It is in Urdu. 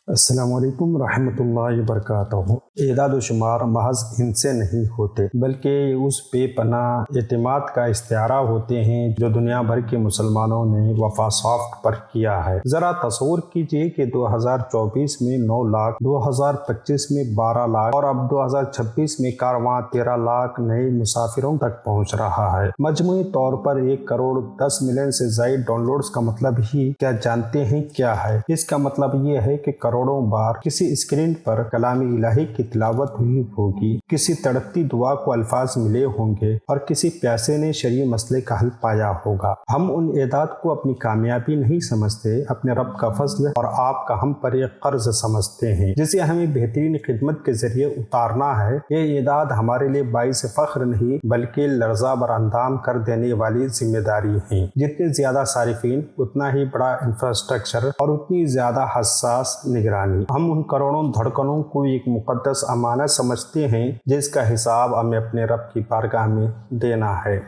السلام علیکم ورحمۃ اللہ وبرکاتہ۔ اعداد و شمار محض ان سے نہیں ہوتے بلکہ اس بے پناہ اعتماد کا استعارہ ہوتے ہیں جو دنیا بھر کے مسلمانوں نے وفا سافٹ پر کیا ہے۔ ذرا تصور کیجئے کہ 2024 میں 9 لاکھ، 2025 میں 12 لاکھ اور اب 2026 میں کارواں 13 لاکھ نئے مسافروں تک پہنچ رہا ہے۔ مجموعی طور پر 1 کروڑ 10 ملین سے زائد ڈاؤن لوڈز کا مطلب ہی کیا جانتے ہیں کیا ہے؟ اس کا مطلب یہ ہے کہ کروڑوں بار کسی اسکرین پر کلام الہی کی تلاوت ہوئی ہوگی، کسی تڑپتی دعا کو الفاظ ملے ہوں گے اور کسی پیاسے نے شرعی مسئلے کا حل پایا ہوگا۔ ہم ان اعداد کو اپنی کامیابی نہیں سمجھتے، اپنے رب کا فضل اور آپ کا ہم پر ایک قرض سمجھتے ہیں جسے ہمیں بہترین خدمت کے ذریعے اتارنا ہے۔ یہ اعداد ہمارے لیے باعث فخر نہیں بلکہ لرزہ بر اندام کر دینے والی ذمہ داری ہیں۔ جتنے زیادہ صارفین، اتنا ہی بڑا انفراسٹرکچر اور اتنی زیادہ حساس نگرانی۔ ہم ان کروڑوں دھڑکنوں کو ایک مقدس امانت سمجھتے ہیں جس کا حساب ہمیں اپنے رب کی بارگاہ میں دینا ہے۔